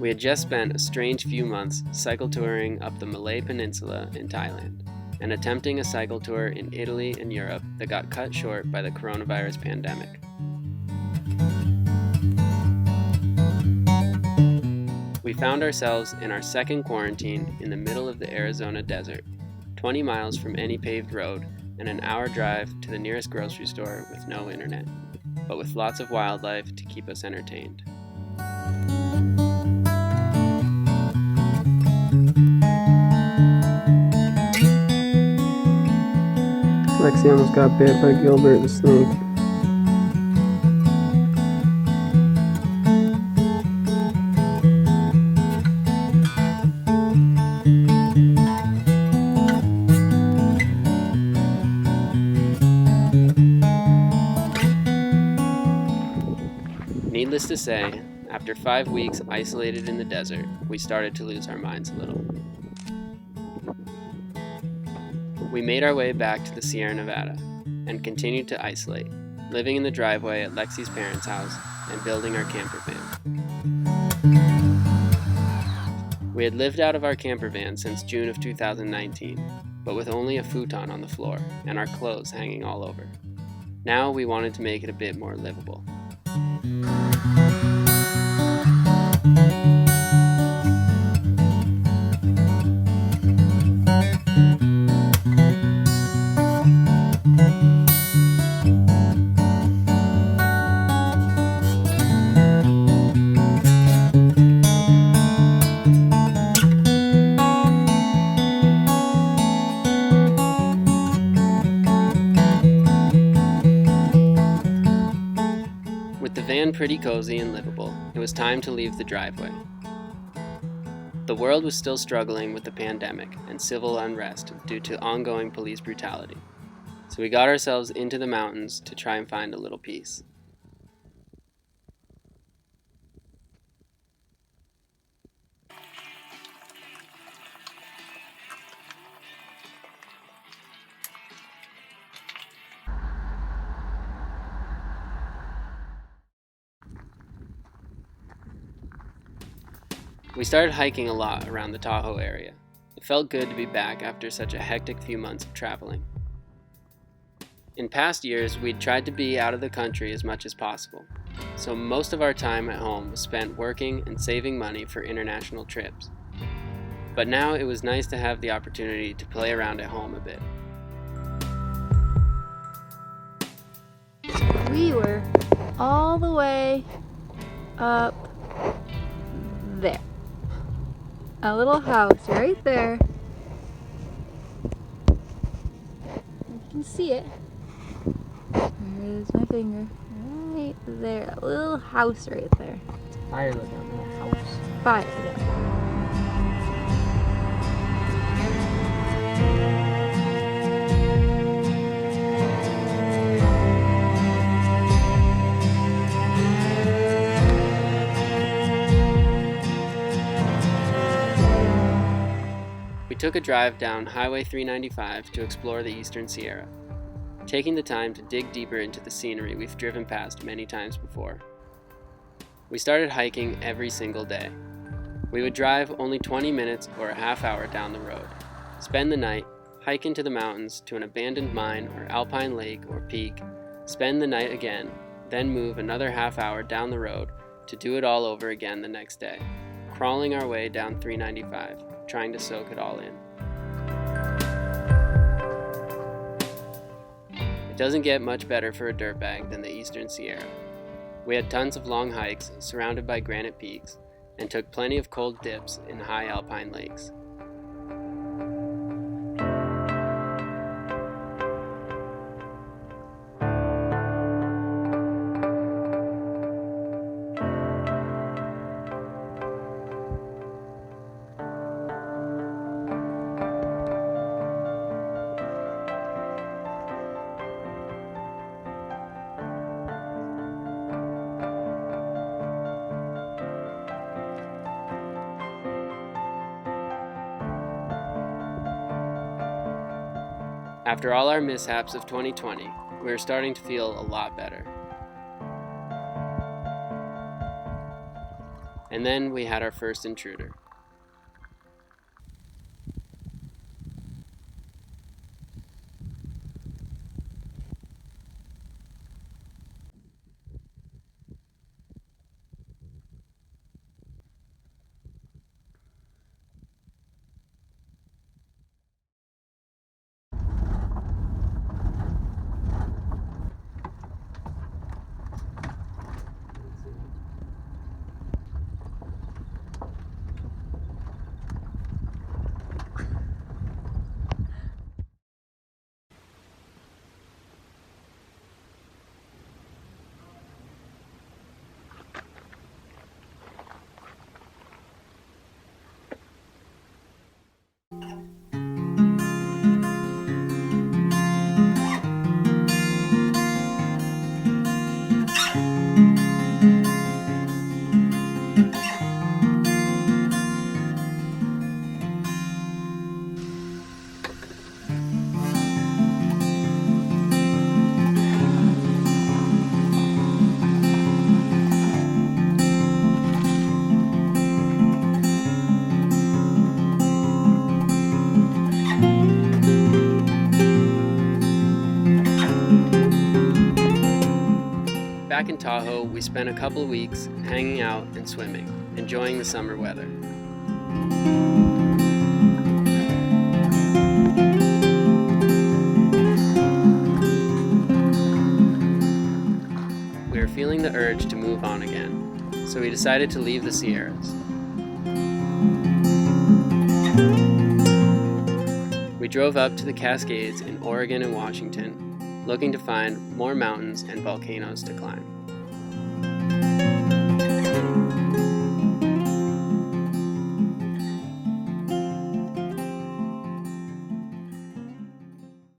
We had just spent a strange few months cycle touring up the Malay Peninsula in Thailand and attempting a cycle tour in Italy and Europe that got cut short by the coronavirus pandemic. We found ourselves in our second quarantine in the middle of the Arizona desert, 20 miles from any paved road and an hour drive to the nearest grocery store with no internet, but with lots of wildlife to keep us entertained. Lexi almost got bit by Gilbert the snake. Needless to say, after 5 weeks isolated in the desert, we started to lose our minds a little. We made our way back to the Sierra Nevada and continued to isolate, living in the driveway at Lexi's parents' house and building our camper van. We had lived out of our camper van since June of 2019, but with only a futon on the floor and our clothes hanging all over. Now we wanted to make it a bit more livable. With the van pretty cozy and livable, it was time to leave the driveway. The world was still struggling with the pandemic and civil unrest due to ongoing police brutality, so we got ourselves into the mountains to try and find a little peace. We started hiking a lot around the Tahoe area. It felt good to be back after such a hectic few months of traveling. In past years, we'd tried to be out of the country as much as possible, so most of our time at home was spent working and saving money for international trips. But now it was nice to have the opportunity to play around at home a bit. We were all the way up there. A little house right there. You can see it. There's my finger. Right there. A little house right there. Fire looking at the house. Fire. Yeah. We took a drive down Highway 395 to explore the Eastern Sierra, taking the time to dig deeper into the scenery we've driven past many times before. We started hiking every single day. We would drive only 20 minutes or a half hour down the road, spend the night, hike into the mountains to an abandoned mine or alpine lake or peak, spend the night again, then move another half hour down the road to do it all over again the next day, crawling our way down 395, trying to soak it all in. It doesn't get much better for a dirtbag than the Eastern Sierra. We had tons of long hikes surrounded by granite peaks and took plenty of cold dips in high alpine lakes. After all our mishaps of 2020, we were starting to feel a lot better. And then we had our first intruder. Back in Tahoe, we spent a couple of weeks hanging out and swimming, enjoying the summer weather. We were feeling the urge to move on again, so we decided to leave the Sierras. We drove up to the Cascades in Oregon and Washington, looking to find more mountains and volcanoes to climb.